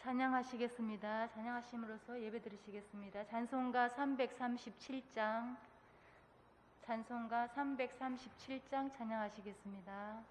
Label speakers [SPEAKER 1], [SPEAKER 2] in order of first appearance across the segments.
[SPEAKER 1] 찬양하시겠습니다. 찬양하심으로써 예배 드리시겠습니다. 찬송가 337장, 찬송가 337장 찬양하시겠습니다.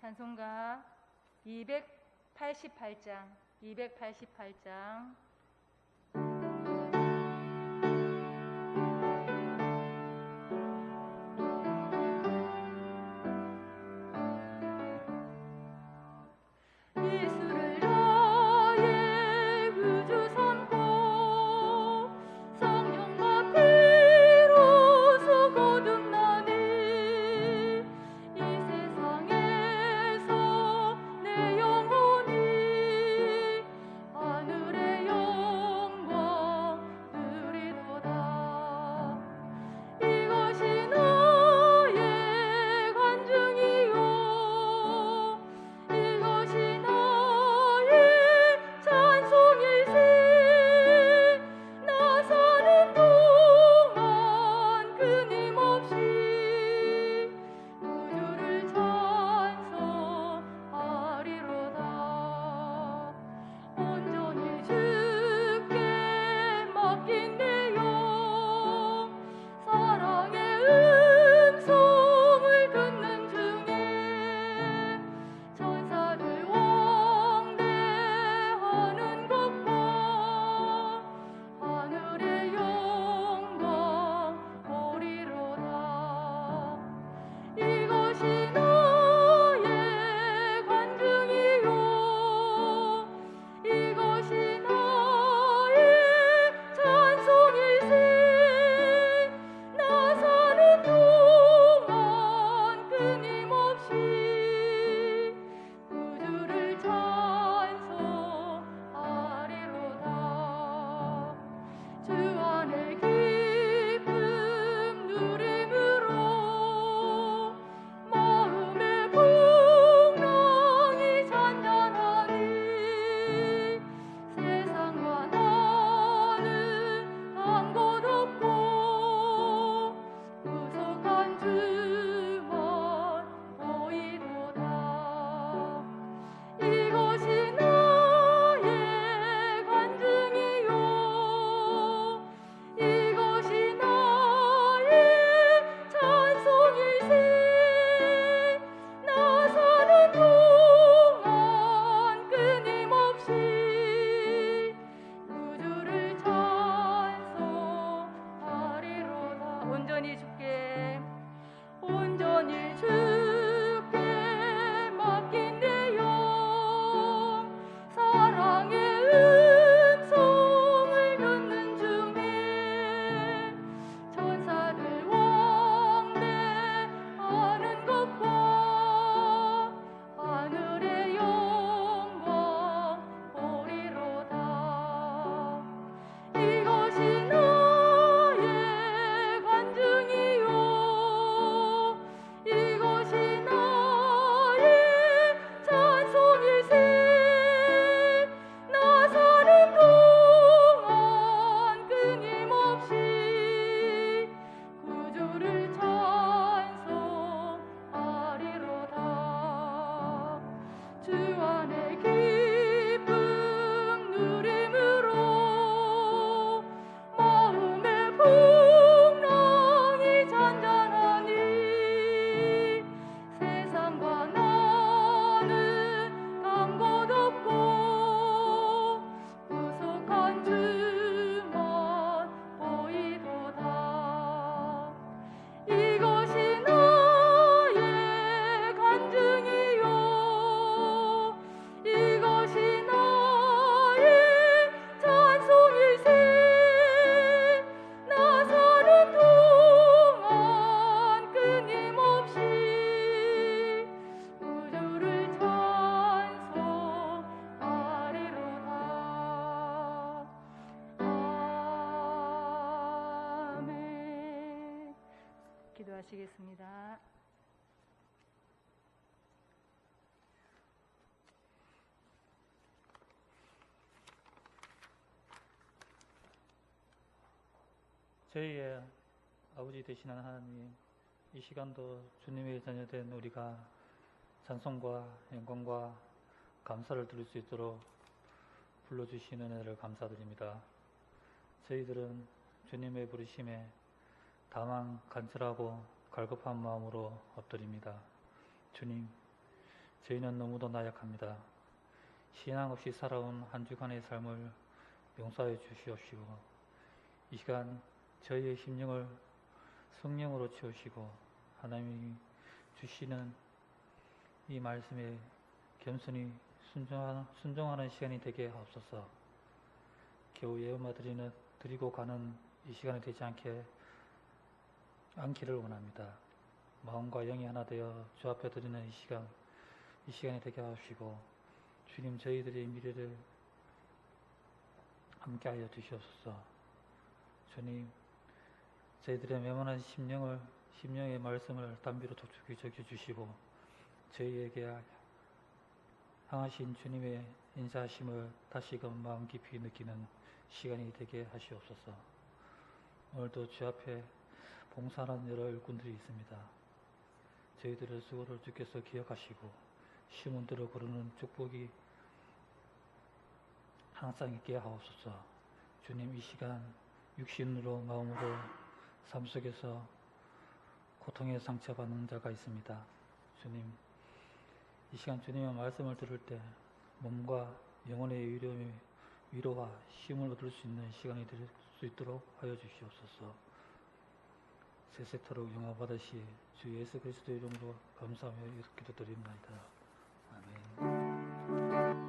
[SPEAKER 1] 찬송가 288장 내 영혼이 하늘의
[SPEAKER 2] 저희의 아버지 되시는 하나님, 이 시간도 주님의 자녀된 우리가 찬송과 영광과 감사를 드릴 수 있도록 불러주시는 은혜를 감사드립니다. 저희들은 주님의 부르심에 다만 간절하고 갈급한 마음으로 엎드립니다. 주님, 저희는 너무도 나약합니다. 신앙 없이 살아온 한 주간의 삶을 용서해 주시옵시고, 이 시간 저희의 심령을 성령으로 채우시고 하나님이 주시는 이 말씀에 겸손히 순종하는 시간이 되게 하옵소서. 겨우 예언마 드리고 가는 이 시간이 되지 않기를 원합니다. 마음과 영이 하나 되어 주 앞에 드리는 이 시간이 되게 하옵시고, 주님, 저희들의 미래를 함께하여 주시옵소서. 주님, 저희들의 메마른 심령의 말씀을 담비로 촉촉히 적셔주시고, 저희에게 향하신 주님의 인사하심을 다시금 마음 깊이 느끼는 시간이 되게 하시옵소서. 오늘도 주 앞에 봉사하는 여러 일꾼들이 있습니다. 저희들의 수고를 주께서 기억하시고 시문대로 거르는 축복이 항상 있게 하옵소서. 주님, 이 시간 육신으로 마음으로 삶 속에서 고통에 상처받는 자가 있습니다. 주님, 이 시간 주님의 말씀을 들을 때 몸과 영혼의 위로와 힘을 얻을 수 있는 시간이 될 수 있도록 하여 주시옵소서. 세세토록 영화 받으시 주 예수 그리스도 이름으로 감사하며 기도드립니다. 아멘.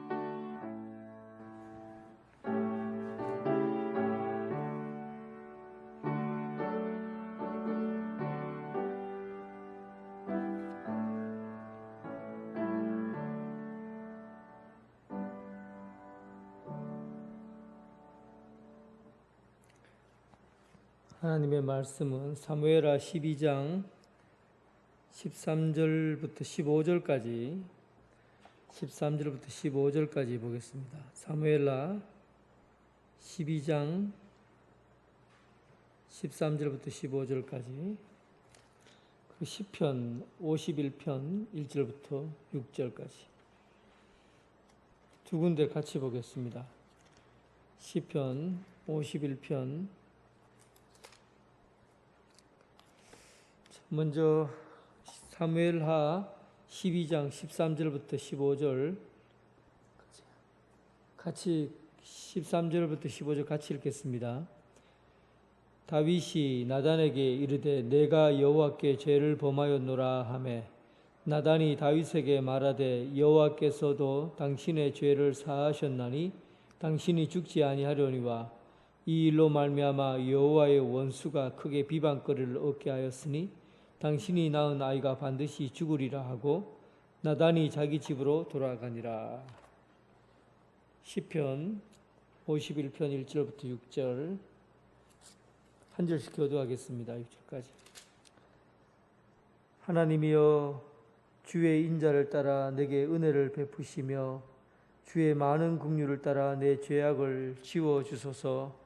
[SPEAKER 3] 하나님의 말씀은 사무엘하 12장 13절부터 15절까지 보겠습니다. 사무엘하 12장 13절부터 15절까지, 그리고 시편 51편 1절부터 6절까지 두 군데 같이 보겠습니다. 시편 51편, 먼저 사무엘하 12장 13절부터 15절 같이 13절부터 15절 같이 읽겠습니다. 다윗이 나단에게 이르되 내가 여호와께 죄를 범하였노라 하매 나단이 다윗에게 말하되 여호와께서도 당신의 죄를 사하셨나니 당신이 죽지 아니하려니와 이 일로 말미암아 여호와의 원수가 크게 비방거리를 얻게 하였으니 당신이 낳은 아이가 반드시 죽으리라 하고 나단이 자기 집으로 돌아가니라. 시편 51편 1절부터 6절 한 절씩 교도하겠습니다. 6절까지. 하나님이여, 주의 인자를 따라 내게 은혜를 베푸시며 주의 많은 긍휼을 따라 내 죄악을 지워 주소서.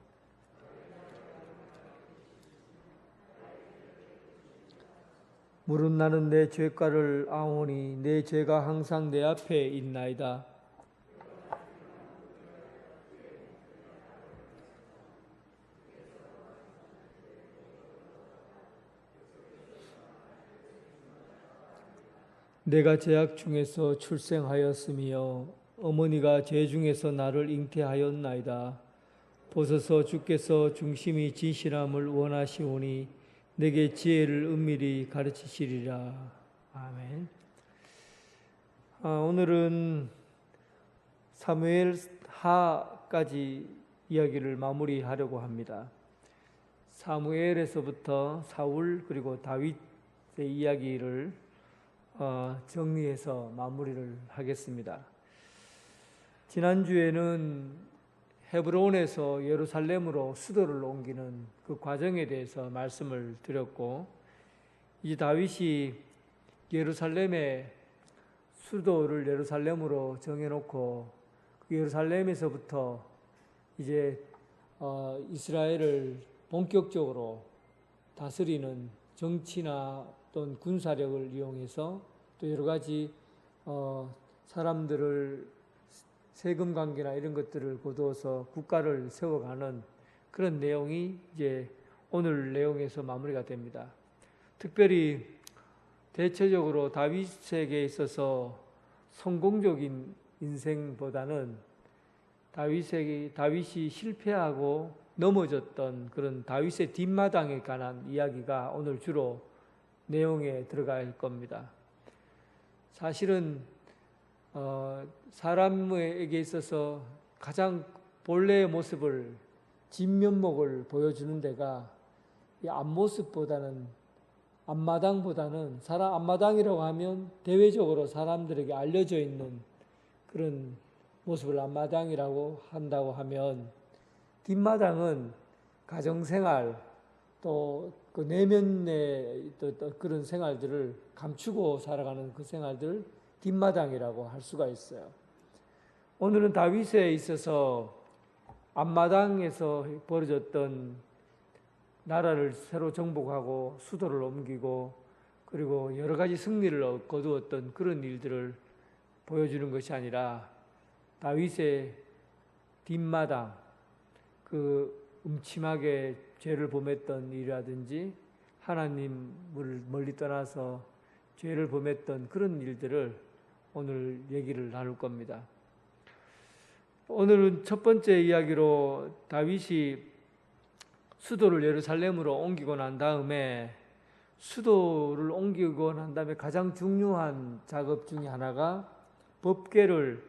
[SPEAKER 3] 무릇 나는 내 죄가를 아오니 내 죄가 항상 내 앞에 있나이다. 내가 죄악 중에서 출생하였으며 어머니가 죄 중에서 나를 잉태하였나이다. 보소서, 주께서 중심이 진실함을 원하시오니 내게 지혜를 은밀히 가르치시리라. 아멘. 오늘은 사무엘하까지 이야기를 마무리하려고 합니다. 사무엘에서부터 사울 그리고 다윗의 이야기를 정리해서 마무리를 하겠습니다. 지난주에는 헤브론에서 예루살렘으로 수도를 옮기는 그 과정에 대해서 말씀을 드렸고, 이제 다윗이 예루살렘의 수도를 예루살렘으로 정해놓고 그 예루살렘에서부터 이제 이스라엘을 본격적으로 다스리는 정치나 또는 군사력을 이용해서 또 여러 가지 사람들을 세금 관계나 이런 것들을 거두어서 국가를 세워가는 그런 내용이 이제 오늘 내용에서 마무리가 됩니다. 특별히 대체적으로 다윗에게 있어서 성공적인 인생보다는 다윗이 실패하고 넘어졌던 그런 다윗의 뒷마당에 관한 이야기가 오늘 주로 내용에 들어갈 겁니다. 사실은 사람에게 있어서 가장 본래의 모습을 진면목을 보여주는 데가 이 앞모습보다는 앞마당보다는 앞마당이라고 하면 대외적으로 사람들에게 알려져 있는 그런 모습을 앞마당이라고 한다고 하면 뒷마당은 가정생활 또 그 내면의 또 그런 생활들을 감추고 살아가는 그 생활들 뒷마당이라고 할 수가 있어요. 오늘은 다윗에 있어서 앞마당에서 벌어졌던 나라를 새로 정복하고 수도를 옮기고 그리고 여러 가지 승리를 거두었던 그런 일들을 보여주는 것이 아니라 다윗의 뒷마당, 그 음침하게 죄를 범했던 일이라든지 하나님을 멀리 떠나서 죄를 범했던 그런 일들을 오늘 얘기를 나눌 겁니다. 오늘은 첫 번째 이야기로 다윗이 수도를 예루살렘으로 옮기고 난 다음에 수도를 옮기고 난 다음에 가장 중요한 작업 중에 하나가 법궤를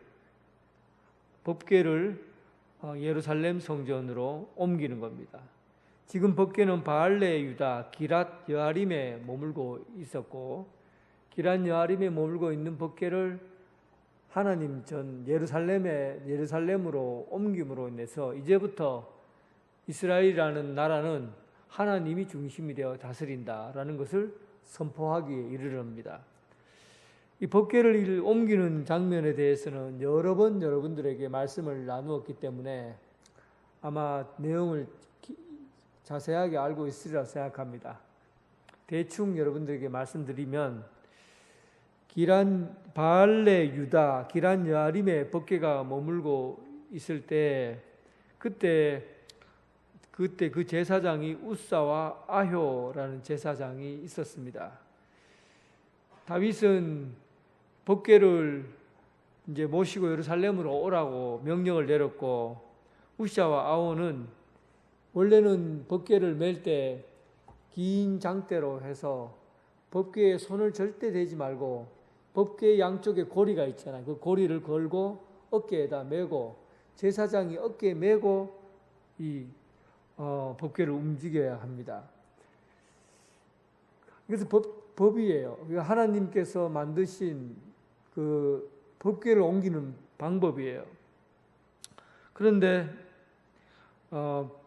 [SPEAKER 3] 예루살렘 성전으로 옮기는 겁니다. 지금 법궤는 바알레 유다 기랏 여아림에 머물고 있었고 기랏 여아림에 머물고 있는 법궤를 하나님 전 예루살렘으로 옮김으로 인해서 이제부터 이스라엘이라는 나라는 하나님이 중심이 되어 다스린다라는 것을 선포하기에 이르릅니다. 이 법궤를 옮기는 장면에 대해서는 여러 번 여러분들에게 말씀을 나누었기 때문에 아마 내용을 자세하게 알고 있으리라 생각합니다. 대충 여러분들에게 말씀드리면 바알레 유다 기란 여아림에 법궤가 머물고 있을 때 그때 그 제사장이 우사와 아효라는 제사장이 있었습니다. 다윗은 법궤를 이제 모시고 예루살렘으로 오라고 명령을 내렸고 우사와 아효는 원래는 법궤를 맬 때 긴 장대로 해서 법궤에 손을 절대 대지 말고 법궤 양쪽에 고리가 있잖아요. 그 고리를 걸고 어깨에다 메고 제사장이 어깨에 메고 이 법궤를 움직여야 합니다. 그래서 법이에요. 하나님께서 만드신 그 법궤를 옮기는 방법이에요. 그런데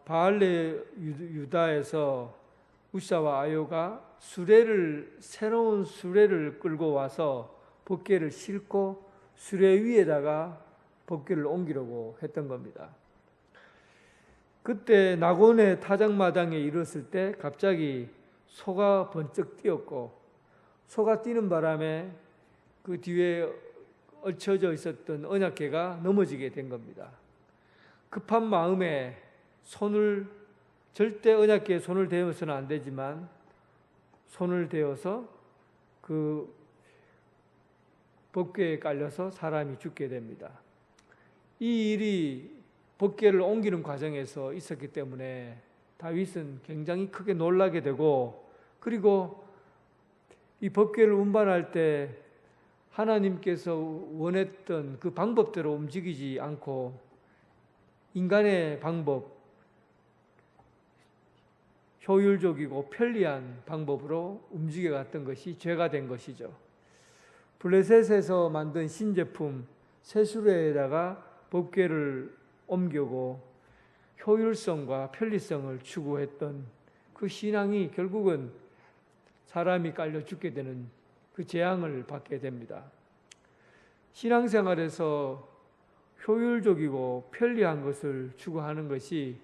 [SPEAKER 3] 바알레 유다에서 우사와 아효가 새로운 수레를 끌고 와서 법궤를 싣고 수레 위에다가 법궤를 옮기려고 했던 겁니다. 그때 낙원의 타작마당에 이르렀을 때 갑자기 소가 번쩍 뛰었고 소가 뛰는 바람에 그 뒤에 얽혀져 있었던 언약궤가 넘어지게 된 겁니다. 급한 마음에 절대 언약궤에 손을 대어서는 안 되지만 손을 대어서 그 법궤에 깔려서 사람이 죽게 됩니다. 이 일이 법궤를 옮기는 과정에서 있었기 때문에 다윗은 굉장히 크게 놀라게 되고 그리고 이 법궤를 운반할 때 하나님께서 원했던 그 방법대로 움직이지 않고 인간의 방법, 효율적이고 편리한 방법으로 움직여갔던 것이 죄가 된 것이죠. 블레셋에서 만든 신제품 세수레에다가 법궤를 옮기고 효율성과 편리성을 추구했던 그 신앙이 결국은 사람이 깔려 죽게 되는 그 재앙을 받게 됩니다. 신앙생활에서 효율적이고 편리한 것을 추구하는 것이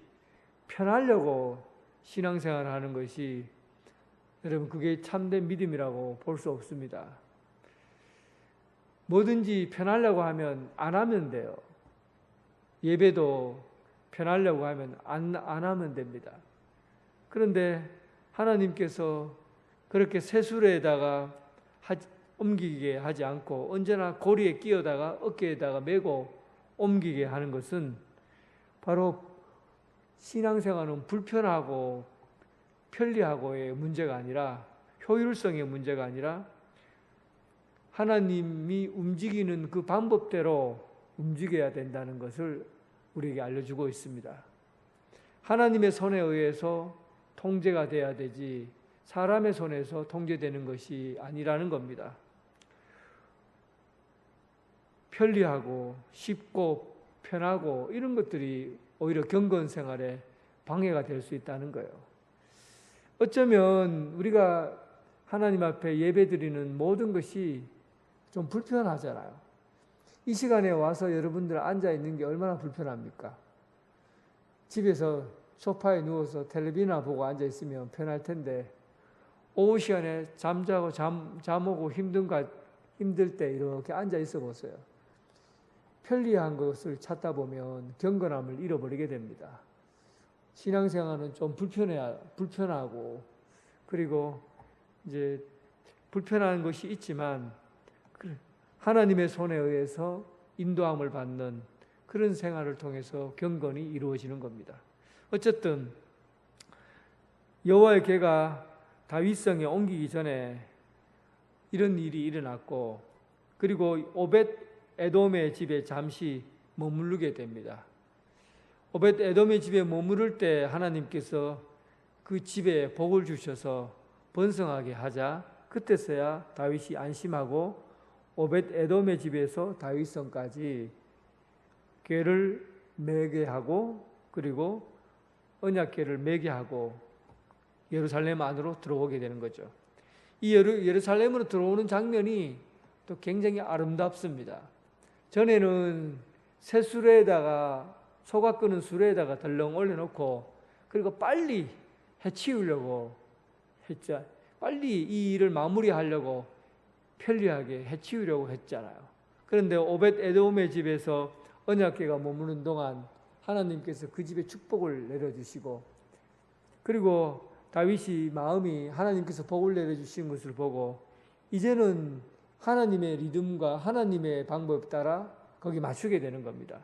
[SPEAKER 3] 편하려고 신앙생활을 하는 것이 여러분 그게 참된 믿음이라고 볼 수 없습니다. 뭐든지 편하려고 하면 안 하면 돼요. 예배도 편하려고 하면 안 하면 됩니다. 그런데 하나님께서 그렇게 세수레에다가 옮기게 하지 않고 언제나 고리에 끼어다가 어깨에다가 메고 옮기게 하는 것은 바로 신앙생활은 불편하고 편리하고의 문제가 아니라 효율성의 문제가 아니라 하나님이 움직이는 그 방법대로 움직여야 된다는 것을 우리에게 알려주고 있습니다. 하나님의 손에 의해서 통제가 돼야 되지 사람의 손에서 통제되는 것이 아니라는 겁니다. 편리하고 쉽고 편하고 이런 것들이 오히려 경건 생활에 방해가 될 수 있다는 거예요. 어쩌면 우리가 하나님 앞에 예배드리는 모든 것이 좀 불편하잖아요. 이 시간에 와서 여러분들 앉아 있는 게 얼마나 불편합니까? 집에서 소파에 누워서 텔레비나 보고 앉아 있으면 편할 텐데 오후 시간에 잠자고 잠 오고 힘들 때 이렇게 앉아 있어 보세요. 편리한 것을 찾다 보면 경건함을 잃어버리게 됩니다. 신앙생활은 좀 불편하고 그리고 이제 불편한 것이 있지만 하나님의 손에 의해서 인도함을 받는 그런 생활을 통해서 경건이 이루어지는 겁니다. 어쨌든 여호와의 궤가 다윗성에 옮기기 전에 이런 일이 일어났고 그리고 오벳 에돔의 집에 잠시 머무르게 됩니다. 오벳 에돔의 집에 머무를 때 하나님께서 그 집에 복을 주셔서 번성하게 하자 그때서야 다윗이 안심하고 오벳 에돔의 집에서 다윗성까지 궤를 매게 하고 그리고 언약궤를 매게 하고 예루살렘 안으로 들어오게 되는 거죠. 이 예루살렘으로 들어오는 장면이 또 굉장히 아름답습니다. 전에는 새 수레에다가 소가 끄는 수레에다가 덜렁 올려놓고 그리고 빨리 해치우려고 했죠. 빨리 이 일을 마무리하려고 편리하게 해치우려고 했잖아요. 그런데 오벳 에돔의 집에서 언약궤가 머무는 동안 하나님께서 그 집에 축복을 내려주시고 그리고 다윗이 마음이 하나님께서 복을 내려주신 것을 보고 이제는 하나님의 리듬과 하나님의 방법에 따라 거기 맞추게 되는 겁니다.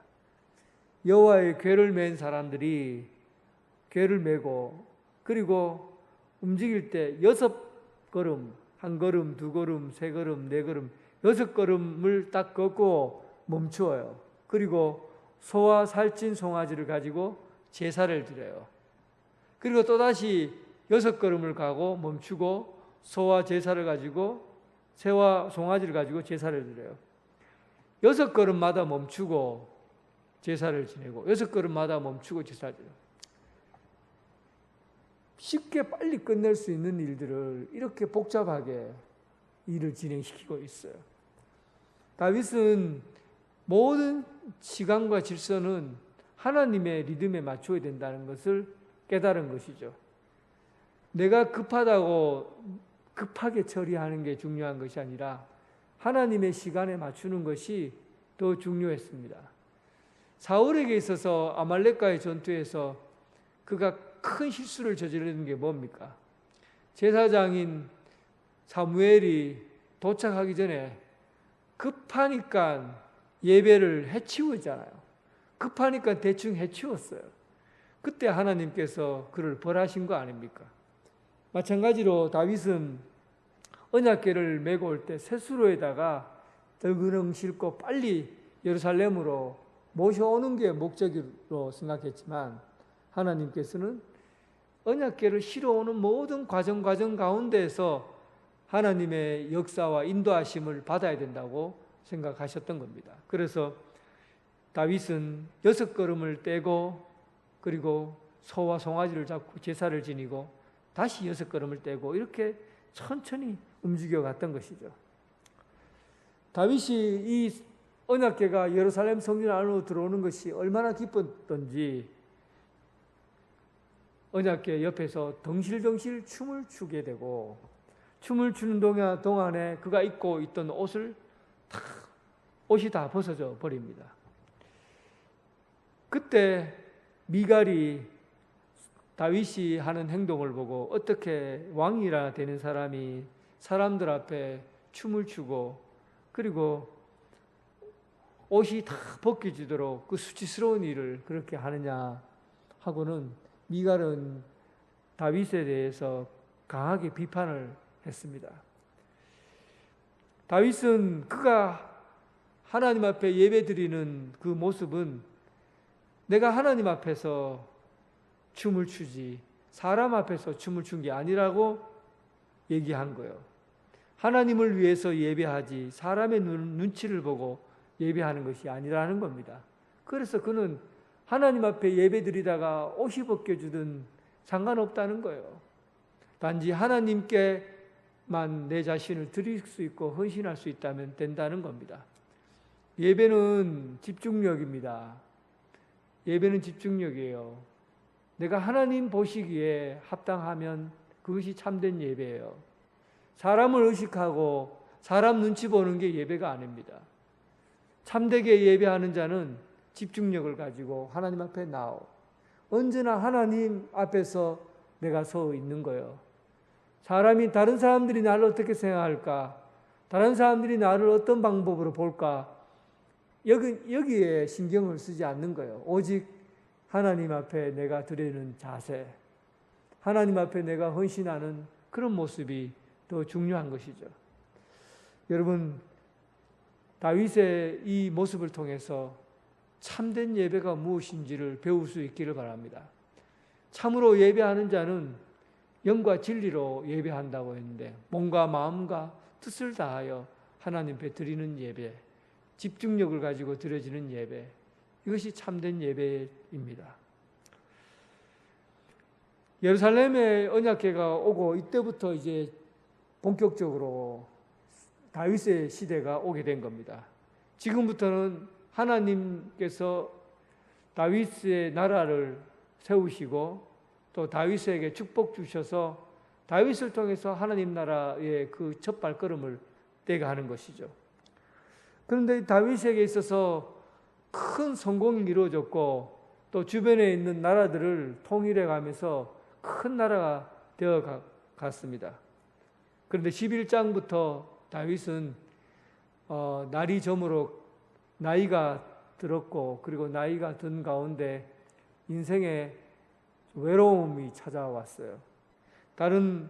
[SPEAKER 3] 여호와의 궤를 맨 사람들이 궤를 메고 그리고 움직일 때 6걸음, 1걸음, 2걸음, 3걸음, 4걸음, 6걸음을 딱 걷고 멈추어요. 그리고 소와 살찐 송아지를 가지고 제사를 드려요. 그리고 또다시 6걸음을 가고 멈추고 소와 제사를 가지고 새와 송아지를 가지고 제사를 드려요. 6걸음마다 멈추고 제사를 지내고 6걸음마다 멈추고 제사를 드려요. 쉽게 빨리 끝낼 수 있는 일들을 이렇게 복잡하게 일을 진행시키고 있어요. 다윗은 모든 시간과 질서는 하나님의 리듬에 맞춰야 된다는 것을 깨달은 것이죠. 내가 급하다고 급하게 처리하는 게 중요한 것이 아니라 하나님의 시간에 맞추는 것이 더 중요했습니다. 사울에게 있어서 아말렉과의 전투에서 그가 큰 실수를 저지르는 게 뭡니까? 제사장인 사무엘이 도착하기 전에 급하니까 예배를 해치우잖아요. 급하니까 대충 해치웠어요. 그때 하나님께서 그를 벌하신 거 아닙니까? 마찬가지로 다윗은 언약궤를 메고 올 때 쇠수로에다가 덜그렁 싣고 빨리 예루살렘으로 모셔오는 게 목적으로 생각했지만 하나님께서는 언약궤를 실어오는 모든 과정 가운데에서 하나님의 역사와 인도하심을 받아야 된다고 생각하셨던 겁니다. 그래서 다윗은 6걸음을 떼고 그리고 소와 송아지를 잡고 제사를 지니고 다시 6걸음을 떼고 이렇게 천천히 움직여 갔던 것이죠. 다윗이 이 언약궤가 예루살렘 성전 안으로 들어오는 것이 얼마나 기뻤던지 언약궤 옆에서 덩실덩실 춤을 추게 되고, 춤을 추는 동안에 그가 입고 있던 옷이 다 벗어져 버립니다. 그때 미갈이 다윗이 하는 행동을 보고, 어떻게 왕이라 되는 사람이 사람들 앞에 춤을 추고 그리고 옷이 다 벗겨지도록 그 수치스러운 일을 그렇게 하느냐 하고는 미갈은 다윗에 대해서 강하게 비판을 했습니다. 다윗은 그가 하나님 앞에 예배드리는 그 모습은 내가 하나님 앞에서 춤을 추지 사람 앞에서 춤을 춘 게 아니라고 얘기한 거예요. 하나님을 위해서 예배하지 사람의 눈치를 보고 예배하는 것이 아니라는 겁니다. 그래서 그는 하나님 앞에 예배드리다가 옷이 벗겨지든 상관없다는 거예요. 단지 하나님께만 내 자신을 드릴 수 있고 헌신할 수 있다면 된다는 겁니다. 예배는 집중력입니다. 예배는 집중력이에요. 내가 하나님 보시기에 합당하면 그것이 참된 예배예요. 사람을 의식하고 사람 눈치 보는 게 예배가 아닙니다. 참되게 예배하는 자는 집중력을 가지고 하나님 앞에 나오. 언제나 하나님 앞에서 내가 서 있는 거예요. 다른 사람들이 나를 어떻게 생각할까? 다른 사람들이 나를 어떤 방법으로 볼까? 여기에 신경을 쓰지 않는 거예요. 오직 하나님 앞에 내가 드리는 자세, 하나님 앞에 내가 헌신하는 그런 모습이 더 중요한 것이죠. 여러분, 다윗의 이 모습을 통해서 참된 예배가 무엇인지를 배울 수 있기를 바랍니다. 참으로 예배하는 자는 영과 진리로 예배한다고 했는데, 몸과 마음과 뜻을 다하여 하나님 앞에 드리는 예배, 집중력을 가지고 드려지는 예배, 이것이 참된 예배입니다. 예루살렘에 언약궤가 오고 이때부터 이제 본격적으로 다윗의 시대가 오게 된 겁니다. 지금부터는 하나님께서 다윗의 나라를 세우시고 또 다윗에게 축복 주셔서 다윗을 통해서 하나님 나라의 그 첫 발걸음을 떼게 하는 것이죠. 그런데 다윗에게 있어서 큰 성공이 이루어졌고 또 주변에 있는 나라들을 통일해 가면서 큰 나라가 되어 갔습니다. 그런데 11장부터 다윗은 날이 저물어 나이가 들었고 그리고 나이가 든 가운데 인생에 외로움이 찾아왔어요. 다른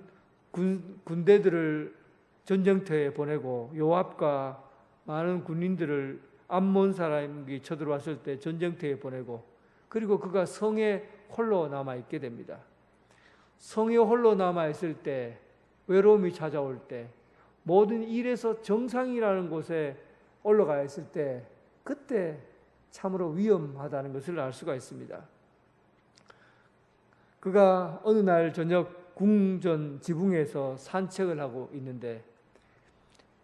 [SPEAKER 3] 군대들을 전쟁터에 보내고 요압과 많은 군인들을 암몬 사람이 쳐들어왔을 때 전쟁터에 보내고 그리고 그가 성에 홀로 남아있게 됩니다. 성에 홀로 남아있을 때 외로움이 찾아올 때 모든 일에서 정상이라는 곳에 올라가 있을 때 그때 참으로 위험하다는 것을 알 수가 있습니다. 그가 어느 날 저녁 궁전 지붕에서 산책을 하고 있는데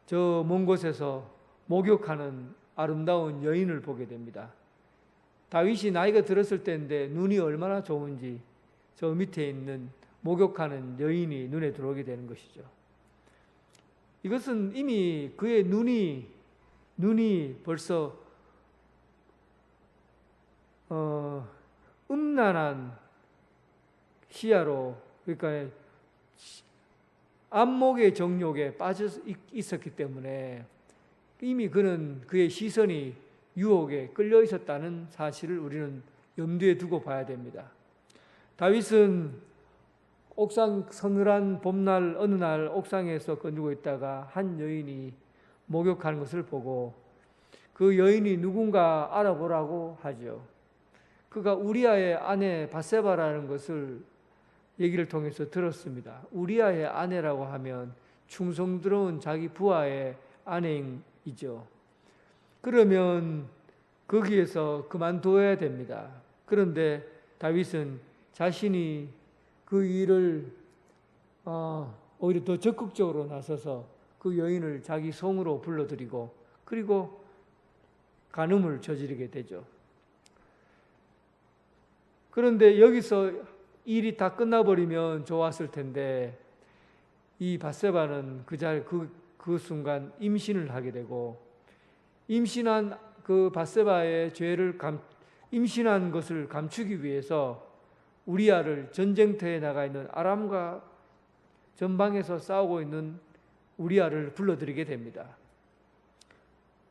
[SPEAKER 3] 저 먼 곳에서 목욕하는 아름다운 여인을 보게 됩니다. 다윗이 나이가 들었을 때인데 눈이 얼마나 좋은지 저 밑에 있는 목욕하는 여인이 눈에 들어오게 되는 것이죠. 이것은 이미 그의 눈이 벌써 음란한 시야로, 그러니까 안목의 정욕에 빠져 있었기 때문에 이미 그는 그의 시선이 유혹에 끌려 있었다는 사실을 우리는 염두에 두고 봐야 됩니다. 다윗은 옥상 서늘한 봄날 어느 날 옥상에서 거닐고 있다가 한 여인이 목욕하는 것을 보고 그 여인이 누군가 알아보라고 하죠. 그가 우리아의 아내 밧세바라는 것을 얘기를 통해서 들었습니다. 우리아의 아내라고 하면 충성스러운 자기 부하의 아내이죠. 그러면 거기에서 그만둬야 됩니다. 그런데 다윗은 자신이 그 일을 오히려 더 적극적으로 나서서 그 여인을 자기 성으로 불러들이고 그리고 간음을 저지르게 되죠. 그런데 여기서 일이 다 끝나버리면 좋았을 텐데 이 밧세바는 그 순간 임신을 하게 되고 임신한 그 밧세바의 임신한 것을 감추기 위해서 우리아를 전쟁터에 나가 있는 아람과 전방에서 싸우고 있는 우리아를 불러들이게 됩니다.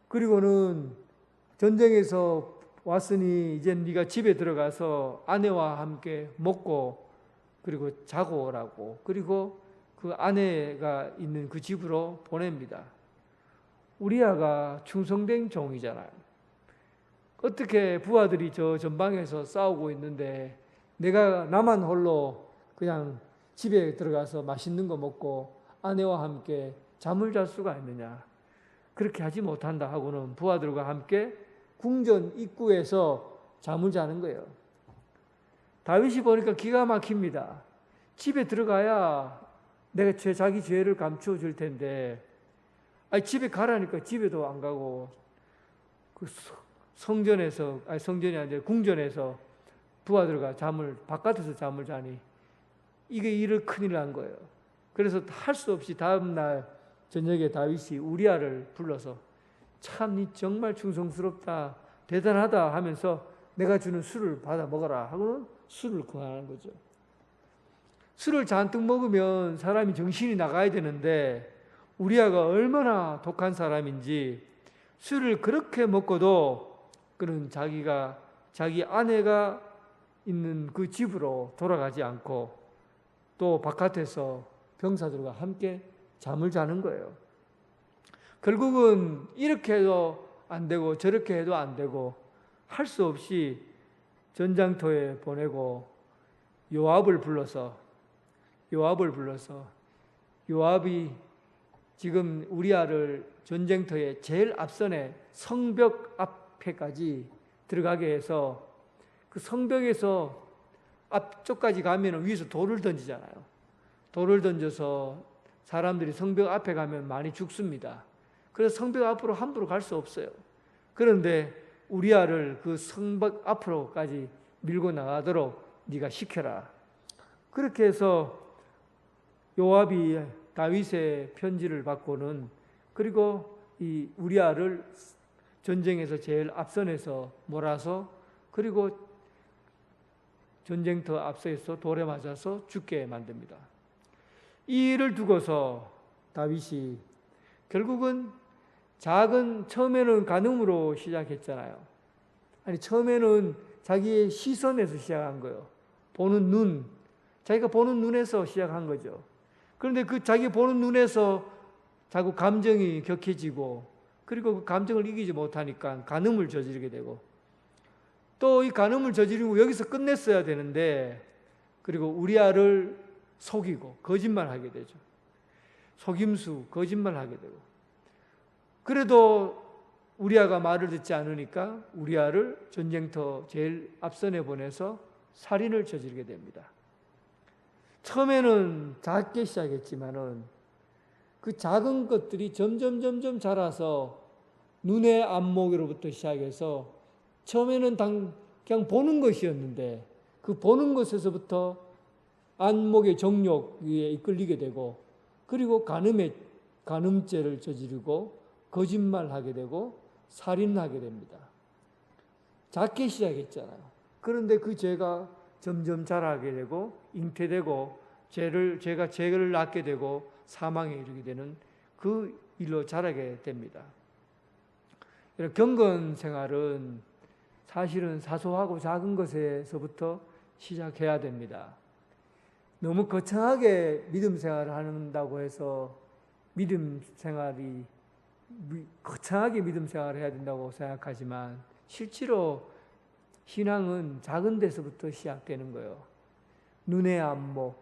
[SPEAKER 3] 그리고는 전쟁에서 왔으니 이제 네가 집에 들어가서 아내와 함께 먹고 그리고 자고 오라고, 그리고 그 아내가 있는 그 집으로 보냅니다. 우리아가 충성된 종이잖아요. 어떻게 부하들이 저 전방에서 싸우고 있는데 내가 나만 홀로 그냥 집에 들어가서 맛있는 거 먹고 아내와 함께 잠을 잘 수가 있느냐. 그렇게 하지 못한다 하고는 부하들과 함께 궁전 입구에서 잠을 자는 거예요. 다윗이 보니까 기가 막힙니다. 집에 들어가야 내가 자기 죄를 감추어 줄 텐데, 집에 가라니까 집에도 안 가고 그 성전이 아니라 궁전에서 부하들과 바깥에서 잠을 자니 이게 일을 큰일 난 거예요. 그래서 할 수 없이 다음날 저녁에 다윗이 우리아를 불러서 참 니 정말 충성스럽다, 대단하다 하면서 내가 주는 술을 받아 먹어라 하고는 술을 권하는 거죠. 술을 잔뜩 먹으면 사람이 정신이 나가야 되는데 우리아가 얼마나 독한 사람인지 술을 그렇게 먹고도 그는 자기 아내가 있는 그 집으로 돌아가지 않고 또 바깥에서 병사들과 함께 잠을 자는 거예요. 결국은 이렇게 해도 안 되고 저렇게 해도 안 되고 할 수 없이 전장터에 보내고 요압을 불러서 요압이 지금 우리아를 전쟁터에 제일 앞선에 성벽 앞에까지 들어가게 해서 그 성벽에서 앞쪽까지 가면 위에서 돌을 던지잖아요. 돌을 던져서 사람들이 성벽 앞에 가면 많이 죽습니다. 그래서 성벽 앞으로 함부로 갈 수 없어요. 그런데 우리아를 그 성벽 앞으로까지 밀고 나가도록 네가 시켜라. 그렇게 해서 요압이 다윗의 편지를 받고는 그리고 이 우리아를 전쟁에서 제일 앞선에서 몰아서 그리고 전쟁터 앞서에서 돌에 맞아서 죽게 만듭니다. 이 일을 두고서 다윗이 결국은 처음에는 간음으로 시작했잖아요. 처음에는 자기의 시선에서 시작한 거예요. 보는 눈, 자기가 보는 눈에서 시작한 거죠. 그런데 그 자기 보는 눈에서 자꾸 감정이 격해지고 그리고 그 감정을 이기지 못하니까 간음을 저지르게 되고 또 이 간음을 저지르고 여기서 끝냈어야 되는데 그리고 우리아를 속이고 거짓말하게 되죠. 속임수, 거짓말하게 되고 그래도 우리아가 말을 듣지 않으니까 우리아를 전쟁터 제일 앞선에 보내서 살인을 저지르게 됩니다. 처음에는 작게 시작했지만은 그 작은 것들이 점점 자라서 눈의 안목으로부터 시작해서 처음에는 그냥 보는 것이었는데 그 보는 것에서부터 안목의 정욕에 이끌리게 되고 그리고 간음죄를 저지르고 거짓말하게 되고 살인하게 됩니다. 작게 시작했잖아요. 그런데 그 죄가 점점 자라게 되고 잉태되고 죄가 죄를 낳게 되고 사망에 이르게 되는 그 일로 자라게 됩니다. 이런 경건 생활은 사실은 사소하고 작은 것에서부터 시작해야 됩니다. 너무 거창하게 믿음 생활을 한다고 해서 거창하게 믿음 생활을 해야 된다고 생각하지만 실제로 신앙은 작은 데서부터 시작되는 거예요. 눈의 안목,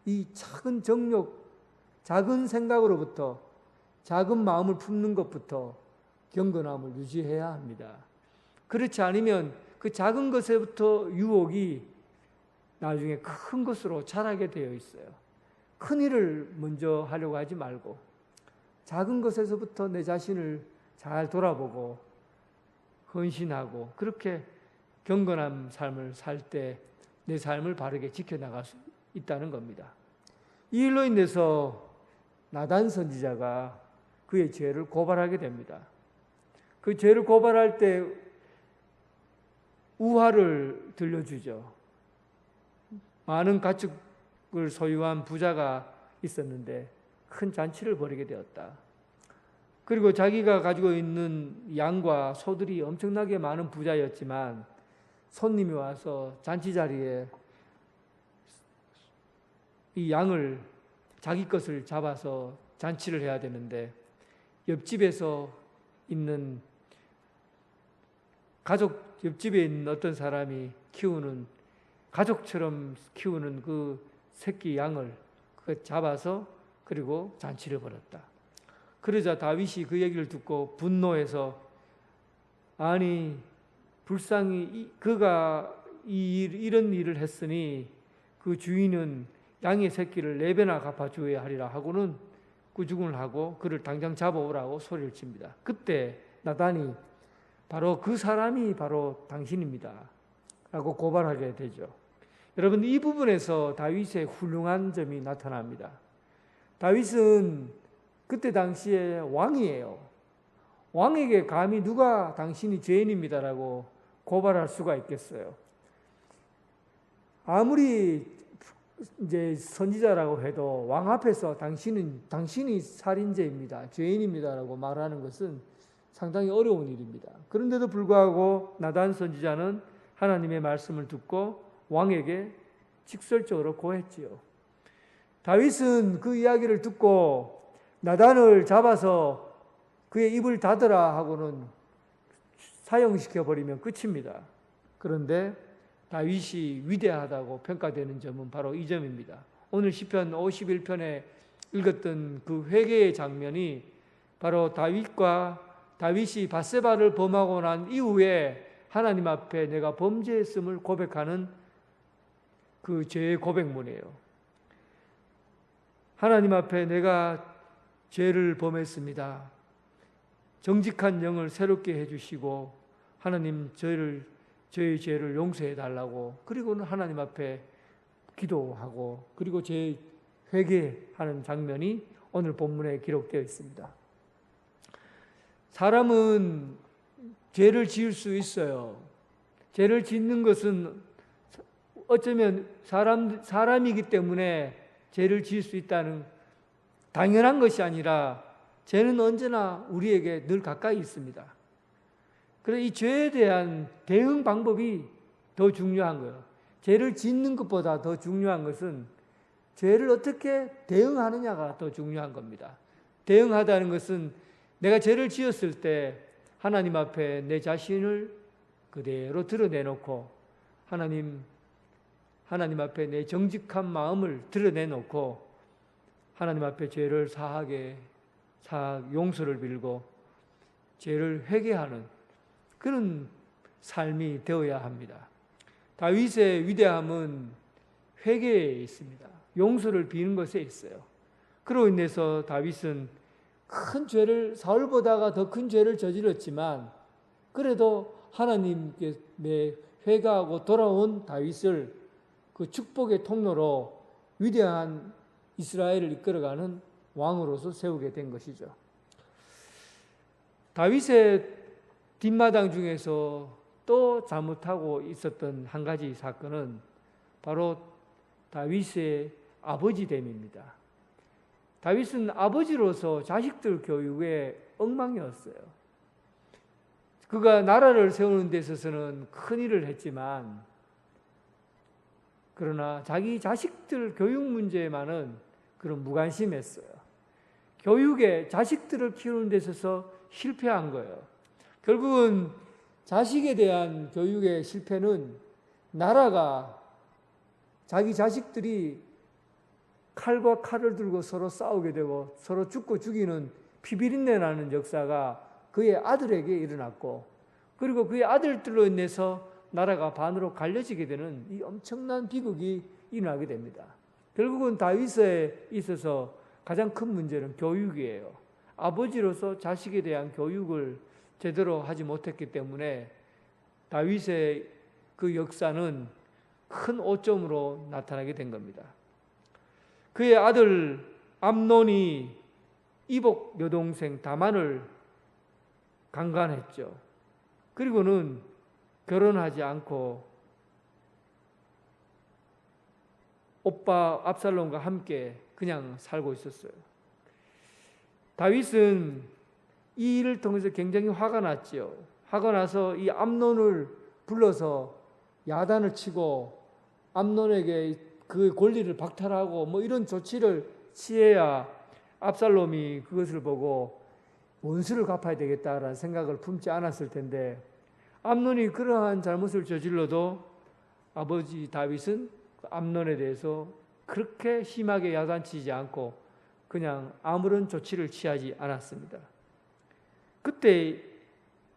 [SPEAKER 3] 이 작은 정욕, 작은 생각으로부터 작은 마음을 품는 것부터 경건함을 유지해야 합니다. 그렇지 않으면 그 작은 것에부터 유혹이 나중에 큰 것으로 자라게 되어 있어요. 큰 일을 먼저 하려고 하지 말고 작은 것에서부터 내 자신을 잘 돌아보고 헌신하고 그렇게 경건한 삶을 살 때 내 삶을 바르게 지켜나갈 수 있다는 겁니다. 이 일로 인해서 나단 선지자가 그의 죄를 고발하게 됩니다. 그 죄를 고발할 때 우화를 들려주죠. 많은 가축을 소유한 부자가 있었는데 큰 잔치를 벌이게 되었다. 그리고 자기가 가지고 있는 양과 소들이 엄청나게 많은 부자였지만 손님이 와서 잔치 자리에 이 양을 자기 것을 잡아서 잔치를 해야 되는데 옆집에서 있는 옆집에 있는 어떤 사람이 키우는 가족처럼 키우는 그 새끼 양을 잡아서 그리고 잔치를 벌였다. 그러자 다윗이 그 얘기를 듣고 분노해서 아니 불쌍히 그가 이런 일을 했으니 그 주인은 양의 새끼를 4배나 갚아주어야 하리라 하고는 꾸중을 하고 그를 당장 잡아오라고 소리를 칩니다. 그때 나단이 바로 그 사람이 바로 당신입니다 라고 고발하게 되죠. 여러분, 이 부분에서 다윗의 훌륭한 점이 나타납니다. 다윗은 그때 당시에 왕이에요. 왕에게 감히 누가 당신이 죄인입니다라고 고발할 수가 있겠어요. 아무리 이제 선지자라고 해도 왕 앞에서 당신이 살인죄입니다, 죄인입니다라고 말하는 것은 상당히 어려운 일입니다. 그런데도 불구하고 나단 선지자는 하나님의 말씀을 듣고 왕에게 직설적으로 고했지요. 다윗은 그 이야기를 듣고 나단을 잡아서 그의 입을 닫으라 하고는 사형시켜버리면 끝입니다. 그런데 다윗이 위대하다고 평가되는 점은 바로 이 점입니다. 오늘 시편 51편에 읽었던 그 회개의 장면이 바로 다윗이 밧세바를 범하고 난 이후에 하나님 앞에 내가 범죄했음을 고백하는 그 죄의 고백문이에요. 하나님 앞에 내가 죄를 범했습니다. 정직한 영을 새롭게 해주시고 하나님 저의 죄를 용서해 달라고, 그리고는 하나님 앞에 기도하고 그리고 죄 회개하는 장면이 오늘 본문에 기록되어 있습니다. 사람은 죄를 지을 수 있어요. 죄를 짓는 것은 어쩌면 사람이기 때문에 죄를 지을 수 있다는 당연한 것이 아니라 죄는 언제나 우리에게 늘 가까이 있습니다. 그래서 이 죄에 대한 대응 방법이 더 중요한 거예요. 죄를 짓는 것보다 더 중요한 것은 죄를 어떻게 대응하느냐가 더 중요한 겁니다. 대응하다는 것은 내가 죄를 지었을 때 하나님 앞에 내 자신을 그대로 드러내놓고 하나님 앞에 내 정직한 마음을 드러내놓고 하나님 앞에 죄를 용서를 빌고 죄를 회개하는 그런 삶이 되어야 합니다. 다윗의 위대함은 회개에 있습니다. 용서를 비는 것에 있어요. 그로 인해서 다윗은 큰 죄를, 사울보다가 더 큰 죄를 저질렀지만 그래도 하나님께 회개하고 돌아온 다윗을 그 축복의 통로로 위대한 이스라엘을 이끌어가는 왕으로서 세우게 된 것이죠. 다윗의 뒷마당 중에서 또 잘못하고 있었던 한 가지 사건은 바로 다윗의 아버지됨입니다. 다윗은 아버지로서 자식들 교육에 엉망이었어요. 그가 나라를 세우는 데 있어서는 큰 일을 했지만 그러나 자기 자식들 교육 문제에만은 그런 무관심했어요. 교육에 자식들을 키우는 데 있어서 실패한 거예요. 결국은 자식에 대한 교육의 실패는 나라가 자기 자식들이 칼과 칼을 들고 서로 싸우게 되고 서로 죽고 죽이는 피비린내 나는 역사가 그의 아들에게 일어났고 그리고 그의 아들들로 인해서 나라가 반으로 갈려지게 되는 이 엄청난 비극이 일어나게 됩니다. 결국은 다윗에 있어서 가장 큰 문제는 교육이에요. 아버지로서 자식에 대한 교육을 제대로 하지 못했기 때문에 다윗의 그 역사는 큰 오점으로 나타나게 된 겁니다. 그의 아들 암논이 이복 여동생 다만을 강간했죠. 그리고는 결혼하지 않고 오빠 압살롬과 함께 그냥 살고 있었어요. 다윗은 이 일을 통해서 굉장히 화가 났죠. 화가 나서 이 암논을 불러서 야단을 치고 암논에게 그 권리를 박탈하고 뭐 이런 조치를 취해야 압살롬이 그것을 보고 원수를 갚아야 되겠다라는 생각을 품지 않았을 텐데, 암논이 그러한 잘못을 저질러도 아버지 다윗은 암논에 대해서 그렇게 심하게 야단치지 않고 그냥 아무런 조치를 취하지 않았습니다. 그때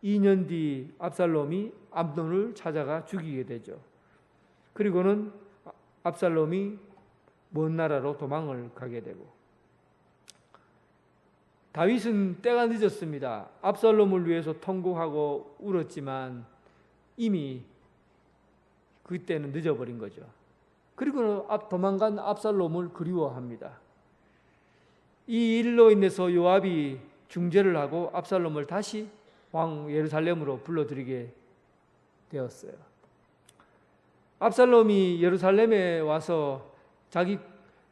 [SPEAKER 3] 2년 뒤 압살롬이 암논을 찾아가 죽이게 되죠. 그리고는 압살롬이 먼 나라로 도망을 가게 되고, 다윗은 때가 늦었습니다. 압살롬을 위해서 통곡하고 울었지만 이미 그때는 늦어버린 거죠. 그리고 도망간 압살롬을 그리워합니다. 이 일로 인해서 요압이 중재를 하고 압살롬을 다시 왕 예루살렘으로 불러들이게 되었어요. 압살롬이 예루살렘에 와서 자기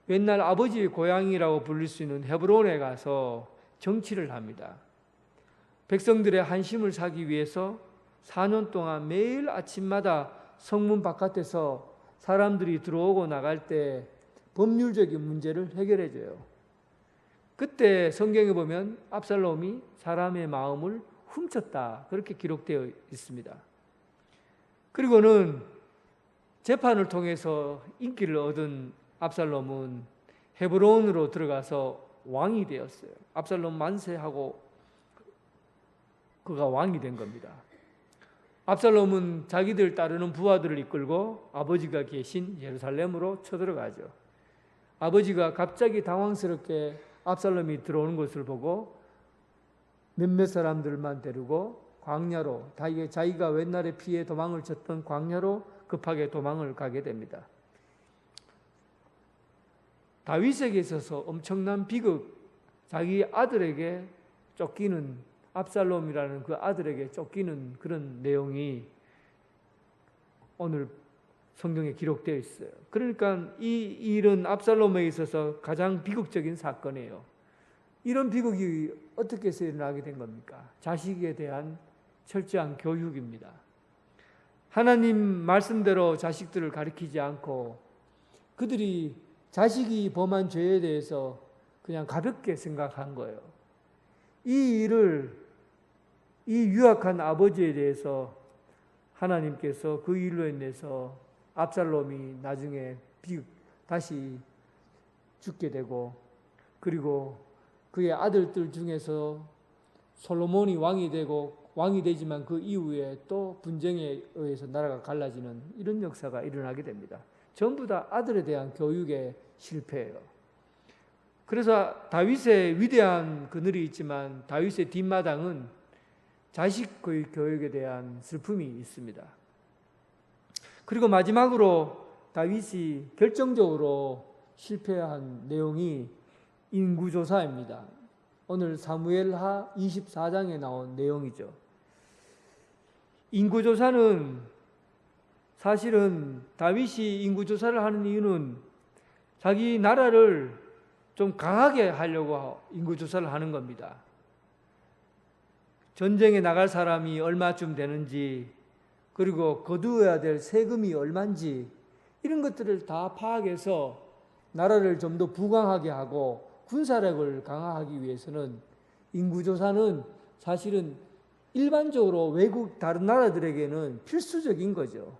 [SPEAKER 3] 옛날 아버지의 고향이라고 불릴 수 있는 헤브론에 가서 정치를 합니다. 백성들의 한심을 사기 위해서 4년 동안 매일 아침마다 성문 바깥에서 사람들이 들어오고 나갈 때 법률적인 문제를 해결해 줘요. 그때 성경에 보면 압살롬이 사람의 마음을 훔쳤다, 그렇게 기록되어 있습니다. 그리고는 재판을 통해서 인기를 얻은 압살롬은 헤브론으로 들어가서 왕이 되었어요. 압살롬 만세하고 그가 왕이 된 겁니다. 압살롬은 자기들 따르는 부하들을 이끌고 아버지가 계신 예루살렘으로 쳐들어가죠. 아버지가 갑자기 당황스럽게 압살롬이 들어오는 것을 보고 몇몇 사람들만 데리고 광야로, 자기가 옛날에 피해 도망을 쳤던 광야로 급하게 도망을 가게 됩니다. 다윗에게 있어서 엄청난 비극, 자기 아들에게 쫓기는, 압살롬이라는 그 아들에게 쫓기는 그런 내용이 오늘 성경에 기록되어 있어요. 그러니까 이 일은 압살롬에 있어서 가장 비극적인 사건이에요. 이런 비극이 어떻게 해서 일어나게 된 겁니까? 자식에 대한 철저한 교육입니다. 하나님 말씀대로 자식들을 가르치지 않고 그들이 자식이 범한 죄에 대해서 그냥 가볍게 생각한 거예요. 이 일을, 이 유약한 아버지에 대해서 하나님께서 그 일로 인해서 압살롬이 나중에 다시 죽게 되고, 그리고 그의 아들들 중에서 솔로몬이 왕이 되고, 왕이 되지만 그 이후에 또 분쟁에 의해서 나라가 갈라지는 이런 역사가 일어나게 됩니다. 전부 다 아들에 대한 교육의 실패예요. 그래서 다윗의 위대한 그늘이 있지만 다윗의 뒷마당은 자식의 교육에 대한 슬픔이 있습니다. 그리고 마지막으로 다윗이 결정적으로 실패한 내용이 인구조사입니다. 오늘 사무엘하 24장에 나온 내용이죠. 인구조사는 사실은 다윗이 인구조사를 하는 이유는 자기 나라를 좀 강하게 하려고 인구조사를 하는 겁니다. 전쟁에 나갈 사람이 얼마쯤 되는지, 그리고 거두어야 될 세금이 얼마인지, 이런 것들을 다 파악해서 나라를 좀 더 부강하게 하고 군사력을 강화하기 위해서는 인구조사는 사실은 일반적으로 외국 다른 나라들에게는 필수적인 거죠.